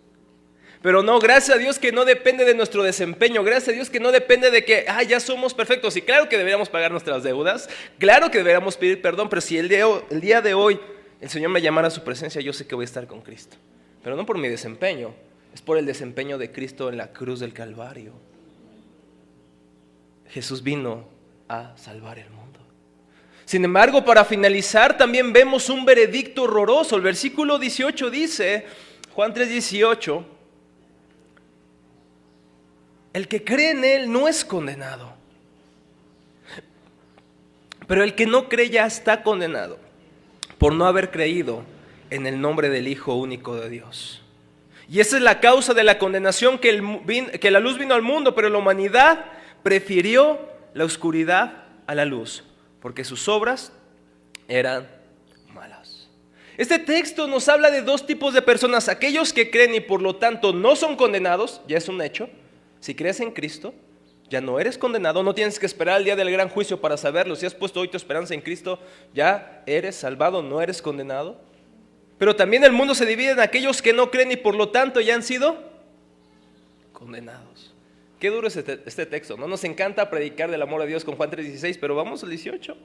Speaker 1: Pero no, gracias a Dios que no depende de nuestro desempeño, gracias a Dios que no depende de que ya somos perfectos. Y claro que deberíamos pagar nuestras deudas, claro que deberíamos pedir perdón, pero si el día de hoy el Señor me llamara a su presencia, yo sé que voy a estar con Cristo. Pero no por mi desempeño, es por el desempeño de Cristo en la cruz del Calvario. Jesús vino a salvar el mundo. Sin embargo, para finalizar, también vemos un veredicto horroroso. El versículo 18 dice, Juan 3:18, el que cree en Él no es condenado, pero el que no cree ya está condenado por no haber creído en el nombre del Hijo único de Dios. Y esa es la causa de la condenación, que la luz vino al mundo, pero la humanidad prefirió la oscuridad a la luz, porque sus obras eran malas. Este texto nos habla de dos tipos de personas: aquellos que creen y por lo tanto no son condenados, ya es un hecho. Si crees en Cristo, ya no eres condenado, no tienes que esperar el día del gran juicio para saberlo. Si has puesto hoy tu esperanza en Cristo, ya eres salvado, no eres condenado. Pero también el mundo se divide en aquellos que no creen y por lo tanto ya han sido condenados. Qué duro es este texto, ¿no? Nos encanta predicar del amor de Dios con Juan 3:16, pero vamos al 18,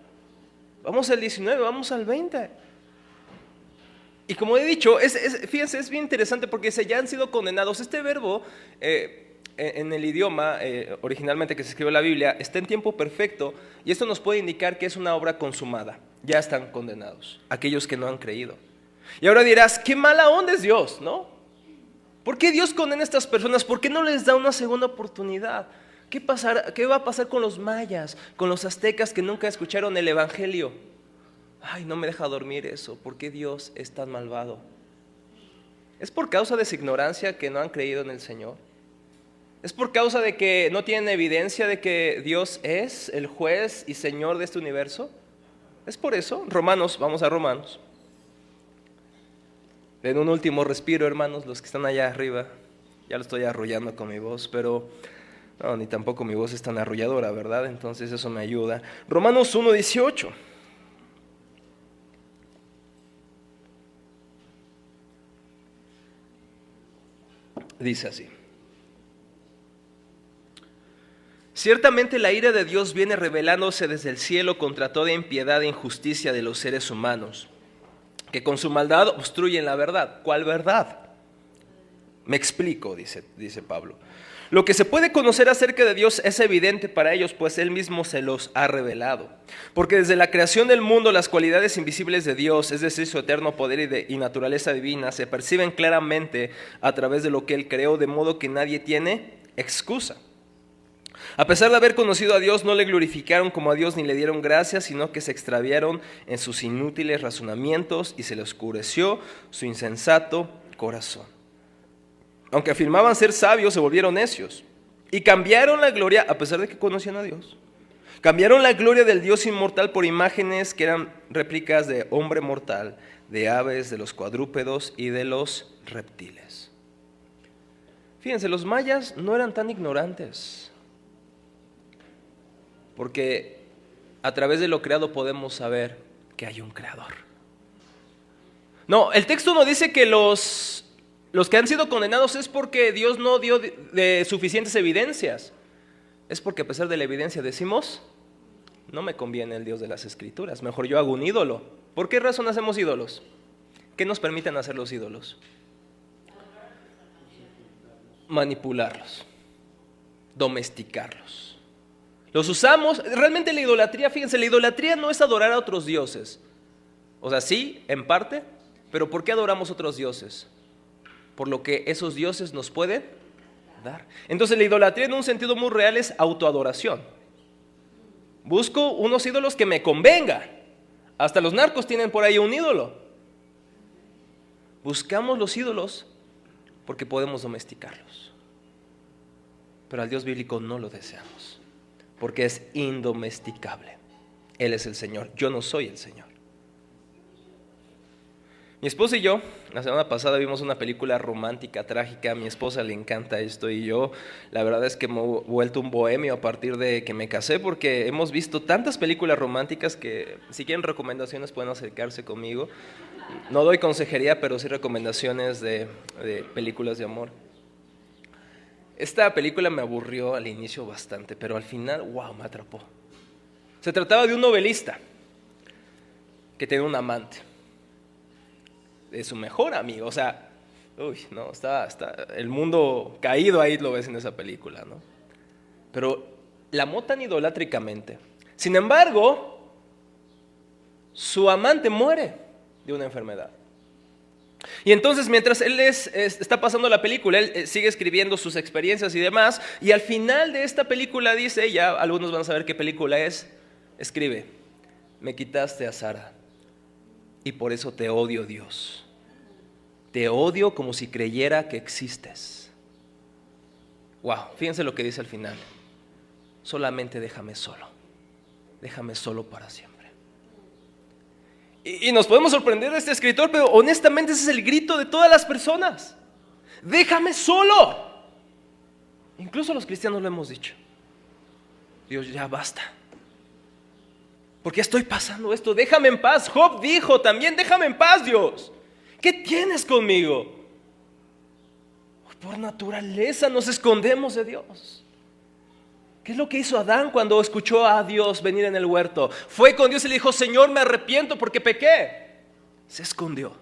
Speaker 1: vamos al 19, vamos al 20. Y como he dicho, fíjense, es bien interesante porque ya han sido condenados. Este verbo en el idioma originalmente que se escribió en la Biblia está en tiempo perfecto, y esto nos puede indicar que es una obra consumada. Ya están condenados aquellos que no han creído. Y ahora dirás, qué mala onda es Dios, ¿no? ¿Por qué Dios condena a estas personas? ¿Por qué no les da una segunda oportunidad? ¿Qué va a pasar con los mayas, con los aztecas que nunca escucharon el evangelio? Ay, no me deja dormir eso. ¿Por qué Dios es tan malvado? ¿Es por causa de su ignorancia que no han creído en el Señor? ¿Es por causa de que no tienen evidencia de que Dios es el juez y Señor de este universo? ¿Es por eso? Vamos a Romanos. En un último respiro, hermanos, los que están allá arriba. Ya lo estoy arrullando con mi voz, pero no, ni tampoco mi voz es tan arrulladora, ¿verdad? Entonces eso me ayuda. Romanos 1:18. Dice así: ciertamente la ira de Dios viene revelándose desde el cielo contra toda impiedad e injusticia de los seres humanos, que con su maldad obstruyen la verdad. ¿Cuál verdad? Me explico, dice Pablo. Lo que se puede conocer acerca de Dios es evidente para ellos, pues Él mismo se los ha revelado. Porque desde la creación del mundo las cualidades invisibles de Dios, es decir, su eterno poder y naturaleza divina, se perciben claramente a través de lo que Él creó, de modo que nadie tiene excusa. A pesar de haber conocido a Dios, no le glorificaron como a Dios ni le dieron gracias, sino que se extraviaron en sus inútiles razonamientos y se le oscureció su insensato corazón. Aunque afirmaban ser sabios, se volvieron necios y cambiaron la gloria, a pesar de que conocían a Dios, cambiaron la gloria del Dios inmortal por imágenes que eran réplicas de hombre mortal, de aves, de los cuadrúpedos y de los reptiles. Fíjense, los mayas no eran tan ignorantes, porque a través de lo creado podemos saber que hay un creador. No, el texto no dice que los que han sido condenados es porque Dios no dio de suficientes evidencias. Es porque a pesar de la evidencia decimos, no me conviene el Dios de las Escrituras, mejor yo hago un ídolo. ¿Por qué razón hacemos ídolos? ¿Qué nos permiten hacer los ídolos? Manipularlos, domesticarlos. Los usamos, realmente la idolatría, fíjense, la idolatría no es adorar a otros dioses. O sea, sí, en parte, pero ¿por qué adoramos a otros dioses? Por lo que esos dioses nos pueden dar. Entonces la idolatría en un sentido muy real es autoadoración. Busco unos ídolos que me convengan. Hasta los narcos tienen por ahí un ídolo. Buscamos los ídolos porque podemos domesticarlos. Pero al Dios bíblico no lo deseamos, porque es indomesticable. Él es el Señor, yo no soy el Señor. Mi esposa y yo, la semana pasada vimos una película romántica, trágica. A mi esposa le encanta esto y yo, la verdad es que me he vuelto un bohemio a partir de que me casé, porque hemos visto tantas películas románticas que si quieren recomendaciones pueden acercarse conmigo. No doy consejería, pero sí recomendaciones de películas de amor. Esta película me aburrió al inicio bastante, pero al final, wow, me atrapó. Se trataba de un novelista que tenía un amante, de su mejor amigo. O sea, está el mundo caído ahí, lo ves en esa película, ¿no? Pero la amó tan idolátricamente. Sin embargo, su amante muere de una enfermedad. Y entonces mientras él está pasando la película, él sigue escribiendo sus experiencias y demás, y al final de esta película dice, ya algunos van a saber qué película es, escribe: me quitaste a Sara y por eso te odio, Dios. Te odio como si creyera que existes. Wow, fíjense lo que dice al final: solamente déjame solo para siempre. Y nos podemos sorprender de este escritor, pero honestamente ese es el grito de todas las personas: déjame solo. Incluso los cristianos lo hemos dicho: Dios, ya basta, porque estoy pasando esto, déjame en paz. Job dijo también: déjame en paz, Dios. ¿Qué tienes conmigo? Por naturaleza nos escondemos de Dios. ¿Qué es lo que hizo Adán cuando escuchó a Dios venir en el huerto? Fue con Dios y le dijo: Señor, me arrepiento porque pequé. Se escondió.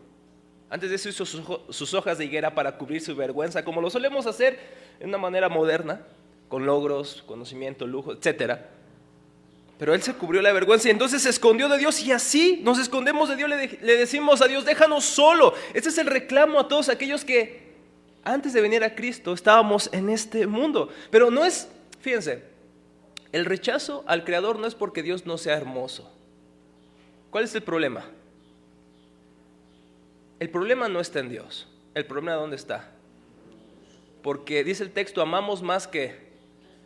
Speaker 1: Antes de eso hizo sus hojas de higuera para cubrir su vergüenza, como lo solemos hacer de una manera moderna, con logros, conocimiento, lujo, etc. Pero él se cubrió la vergüenza y entonces se escondió de Dios, y así nos escondemos de Dios, le decimos a Dios, déjanos solo. Este es el reclamo a todos aquellos que antes de venir a Cristo estábamos en este mundo. Pero no es, fíjense, el rechazo al Creador no es porque Dios no sea hermoso. ¿Cuál es el problema? El problema no está en Dios. ¿El problema dónde está? Porque dice el texto, amamos más que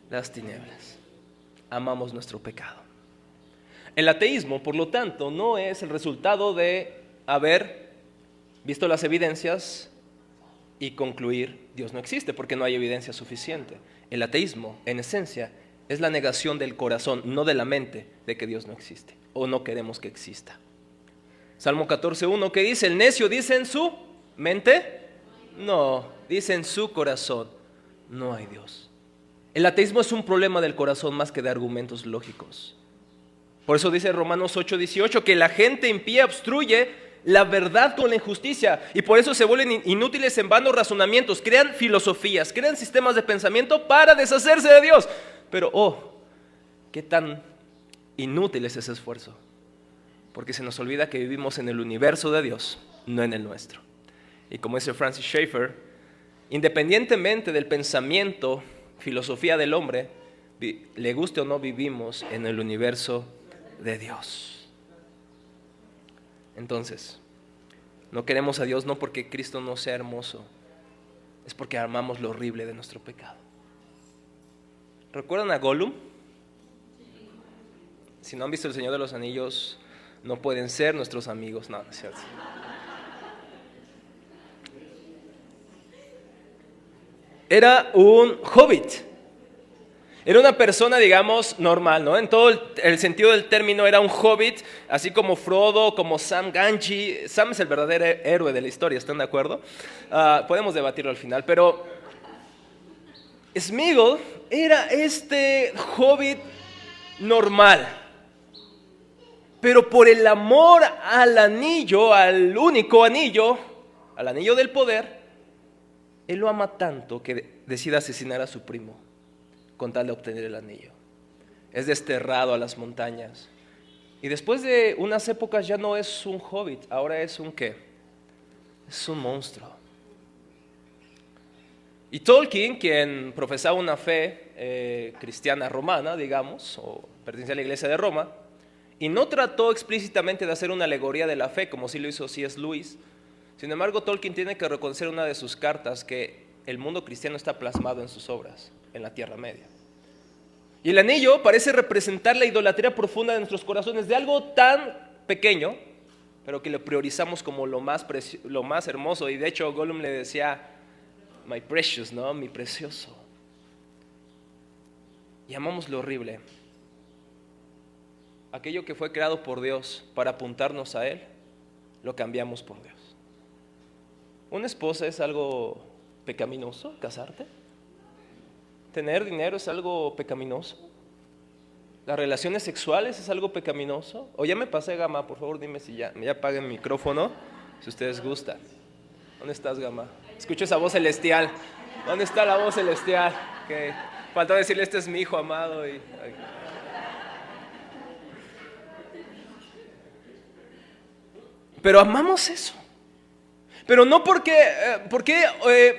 Speaker 1: las tinieblas. Amamos nuestro pecado. El ateísmo, por lo tanto, no es el resultado de haber visto las evidencias y concluir Dios no existe, porque no hay evidencia suficiente. El ateísmo, en esencia, es la negación del corazón, no de la mente, de que Dios no existe o no queremos que exista. Salmo 14:1, ¿qué dice? El necio dice en su mente, no, dice en su corazón, no hay Dios. El ateísmo es un problema del corazón más que de argumentos lógicos. Por eso dice Romanos 8:18 que la gente impía obstruye la verdad con la injusticia, y por eso se vuelven inútiles en vanos razonamientos, crean filosofías, crean sistemas de pensamiento para deshacerse de Dios. Pero, qué tan inútil es ese esfuerzo, porque se nos olvida que vivimos en el universo de Dios, no en el nuestro. Y como dice Francis Schaeffer, independientemente del pensamiento, filosofía del hombre, le guste o no, vivimos en el universo de Dios. Entonces, no queremos a Dios no porque Cristo no sea hermoso, es porque amamos lo horrible de nuestro pecado. ¿Recuerdan a Gollum? Si no han visto El Señor de los Anillos, no pueden ser nuestros amigos. No, no es cierto. Era un hobbit. Era una persona, digamos, normal, ¿no? En todo el sentido del término era un hobbit, así como Frodo, como Sam Gamgee. Sam es el verdadero héroe de la historia, ¿están de acuerdo? Podemos debatirlo al final, pero Sméagol era este hobbit normal. Pero por el amor al anillo, al único anillo, al anillo del poder, él lo ama tanto que decide asesinar a su primo con tal de obtener el anillo. Es desterrado a las montañas. Y después de unas épocas ya no es un hobbit, ahora es un ¿qué? Es un monstruo. Y Tolkien, quien profesaba una fe cristiana romana, digamos, o pertenecía a la iglesia de Roma, y no trató explícitamente de hacer una alegoría de la fe, como sí lo hizo C.S. Lewis. Sin embargo, Tolkien tiene que reconocer en una de sus cartas que el mundo cristiano está plasmado en sus obras, en la Tierra Media. Y el anillo parece representar la idolatría profunda de nuestros corazones, de algo tan pequeño, pero que lo priorizamos como lo más hermoso. Y de hecho, Gollum le decía, my precious, ¿no? Mi precioso. Y amamos lo horrible. Aquello que fue creado por Dios para apuntarnos a Él, lo cambiamos por Dios. ¿Una esposa es algo pecaminoso? ¿Casarte? ¿Tener dinero es algo pecaminoso? ¿Las relaciones sexuales es algo pecaminoso? O ya me pasé, Gama, por favor dime si ya apaguen mi micrófono, si ustedes gustan. ¿Dónde estás, Gama? Escucho esa voz celestial. ¿Dónde está la voz celestial? Okay. Faltó decirle, este es mi hijo amado. Pero amamos eso. Pero no porque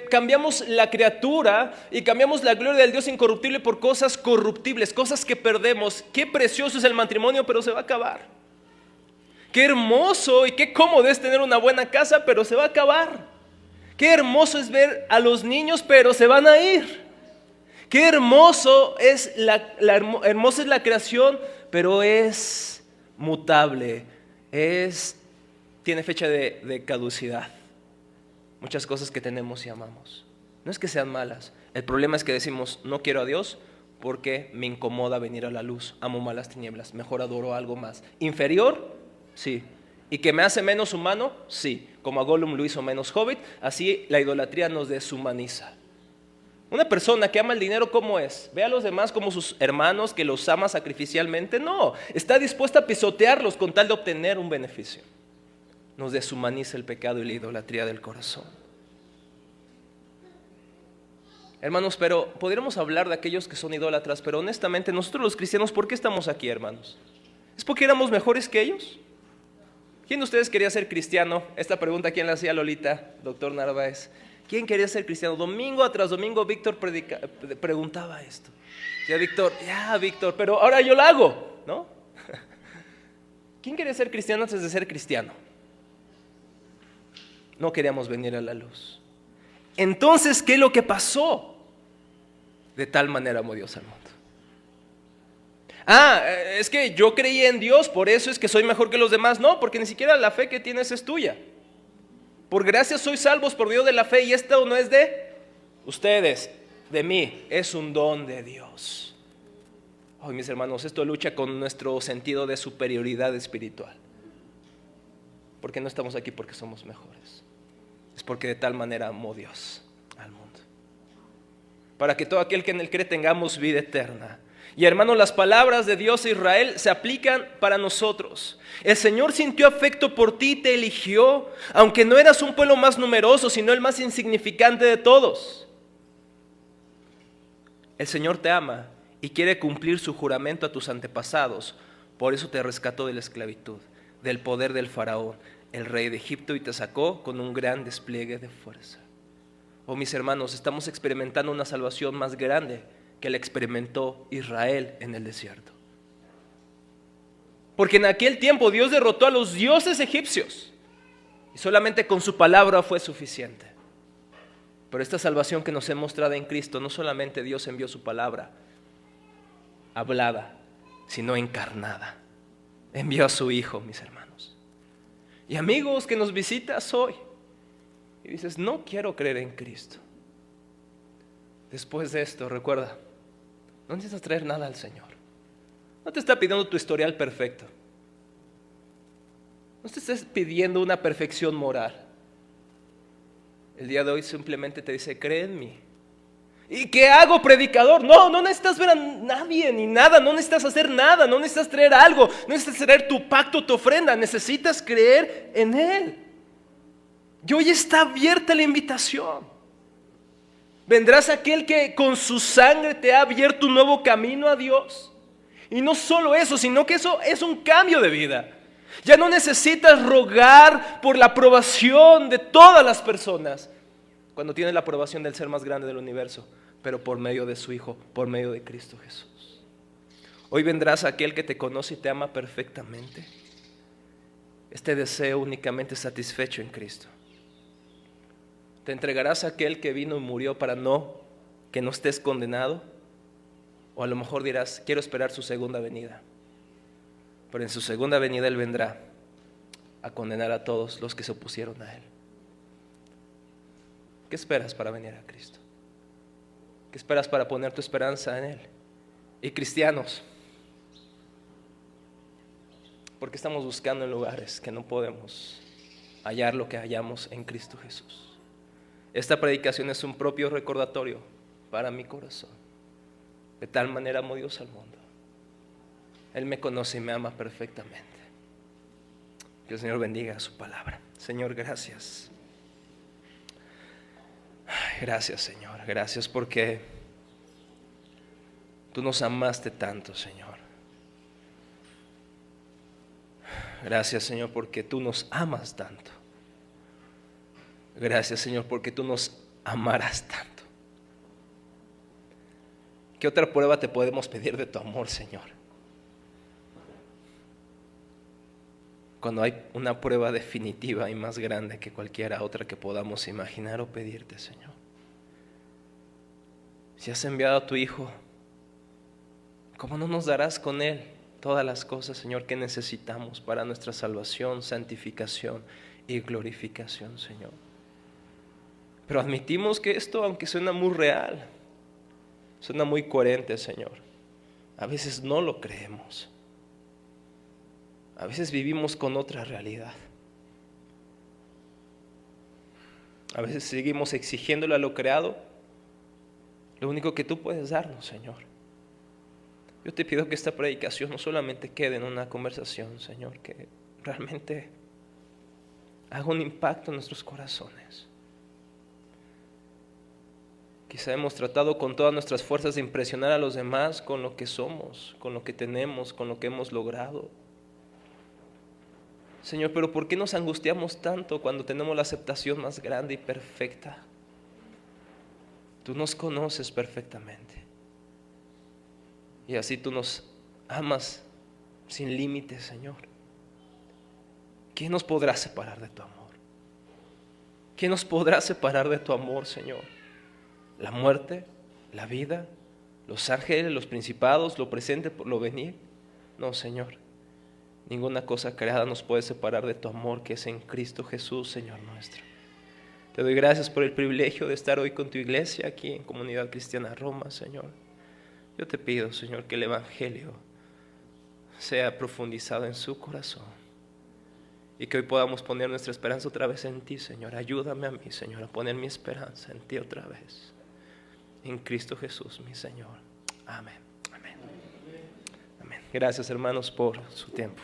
Speaker 1: cambiamos la criatura y cambiamos la gloria del Dios incorruptible por cosas corruptibles, cosas que perdemos. Qué precioso es el matrimonio, pero se va a acabar. Qué hermoso y qué cómodo es tener una buena casa, pero se va a acabar. Qué hermoso es ver a los niños, pero se van a ir. Qué hermoso es hermosa es la creación, pero es mutable, tiene fecha de caducidad. Muchas cosas que tenemos y amamos. No es que sean malas. El problema es que decimos, no quiero a Dios porque me incomoda venir a la luz. Amo más las tinieblas. Mejor adoro algo más. ¿Inferior? Sí. ¿Y que me hace menos humano? Sí. Como a Gollum lo hizo menos hobbit, así la idolatría nos deshumaniza. Una persona que ama el dinero, ¿cómo es? ¿Ve a los demás como sus hermanos que los ama sacrificialmente? No. Está dispuesta a pisotearlos con tal de obtener un beneficio. nos deshumaniza el pecado y la idolatría del corazón. Hermanos, pero podríamos hablar de aquellos que son idólatras, pero honestamente nosotros los cristianos, ¿por qué estamos aquí, hermanos? ¿Es porque éramos mejores que ellos? ¿Quién de ustedes quería ser cristiano? Esta pregunta, ¿quién la hacía? Lolita, doctor Narváez. ¿Quién quería ser cristiano? Domingo tras domingo Víctor preguntaba esto. Decía Víctor, pero ahora yo lo hago, ¿no? ¿Quién quería ser cristiano antes de ser cristiano? No queríamos venir a la luz. Entonces, ¿qué es lo que pasó? De tal manera amó Dios al mundo. Es que yo creí en Dios, por eso es que soy mejor que los demás. No, porque ni siquiera la fe que tienes es tuya. Por gracia sois salvos por medio de la fe, y esto no es de ustedes, de mí, es un don de Dios. Hoy, mis hermanos, esto lucha con nuestro sentido de superioridad espiritual. Porque no estamos aquí porque somos mejores. Es porque de tal manera amó Dios al mundo, para que todo aquel que en él cree tengamos vida eterna. Y hermanos, las palabras de Dios a Israel se aplican para nosotros. El Señor sintió afecto por ti y te eligió, aunque no eras un pueblo más numeroso, sino el más insignificante de todos. El Señor te ama y quiere cumplir su juramento a tus antepasados. Por eso te rescató de la esclavitud, del poder del faraón, el rey de Egipto, y te sacó con un gran despliegue de fuerza. Oh, mis hermanos, estamos experimentando una salvación más grande que la experimentó Israel en el desierto. Porque en aquel tiempo Dios derrotó a los dioses egipcios y solamente con su palabra fue suficiente. Pero esta salvación que nos es mostrada en Cristo, no solamente Dios envió su palabra hablada, sino encarnada. Envió a su Hijo, mis hermanos. Y amigos que nos visitas hoy y dices, no quiero creer en Cristo. Después de esto, recuerda, no necesitas traer nada al Señor. No te está pidiendo tu historial perfecto. No te estás pidiendo una perfección moral. El día de hoy simplemente te dice, cree en mí. ¿Y qué hago, predicador? No necesitas ver a nadie ni nada. No necesitas hacer nada. No necesitas traer algo. No necesitas traer tu pacto, tu ofrenda. Necesitas creer en Él. Y hoy está abierta la invitación. Vendrás aquel que con su sangre te ha abierto un nuevo camino a Dios. Y no solo eso, sino que eso es un cambio de vida. Ya no necesitas rogar por la aprobación de todas las personas, cuando tienes la aprobación del ser más grande del universo, pero por medio de su Hijo, por medio de Cristo Jesús. Hoy vendrás aquel que te conoce y te ama perfectamente. Este deseo únicamente satisfecho en Cristo. ¿Te entregarás a aquel que vino y murió para que no estés condenado? O a lo mejor dirás, quiero esperar su segunda venida. Pero en su segunda venida Él vendrá a condenar a todos los que se opusieron a Él. ¿Qué esperas para venir a Cristo? ¿Qué esperas para poner tu esperanza en Él? Y cristianos, porque estamos buscando en lugares que no podemos hallar lo que hallamos en Cristo Jesús. Esta predicación es un propio recordatorio para mi corazón. De tal manera amó Dios al mundo. Él me conoce y me ama perfectamente. Que el Señor bendiga su palabra. Señor, gracias. Gracias, Señor. Gracias porque tú nos amaste tanto, Señor. Gracias, Señor, porque tú nos amas tanto. Gracias, Señor, porque tú nos amarás tanto. ¿Qué otra prueba te podemos pedir de tu amor, Señor? Cuando hay una prueba definitiva y más grande que cualquiera otra que podamos imaginar o pedirte, Señor. Si has enviado a tu Hijo, ¿cómo no nos darás con Él todas las cosas, Señor, que necesitamos para nuestra salvación, santificación y glorificación, Señor? Pero admitimos que esto, aunque suena muy real, suena muy coherente, Señor, a veces no lo creemos. A veces vivimos con otra realidad. A veces seguimos exigiéndole a lo creado lo único que tú puedes darnos, Señor. Yo te pido que esta predicación no solamente quede en una conversación, Señor, que realmente haga un impacto en nuestros corazones. Quizá hemos tratado con todas nuestras fuerzas de impresionar a los demás con lo que somos, con lo que tenemos, con lo que hemos logrado. Señor, pero ¿por qué nos angustiamos tanto cuando tenemos la aceptación más grande y perfecta? Tú nos conoces perfectamente. Y así tú nos amas sin límites, Señor. ¿Quién nos podrá separar de tu amor? ¿Quién nos podrá separar de tu amor, Señor? ¿La muerte? ¿La vida? ¿Los ángeles? ¿Los principados? ¿Lo presente por lo venir? No, Señor. Ninguna cosa creada nos puede separar de tu amor que es en Cristo Jesús, Señor nuestro. Te doy gracias por el privilegio de estar hoy con tu iglesia aquí en Comunidad Cristiana Roma, Señor. Yo te pido, Señor, que el Evangelio sea profundizado en su corazón y que hoy podamos poner nuestra esperanza otra vez en ti, Señor. Ayúdame a mí, Señor, a poner mi esperanza en ti otra vez. En Cristo Jesús, mi Señor. Amén. Amén. Amén. Gracias, hermanos, por su tiempo.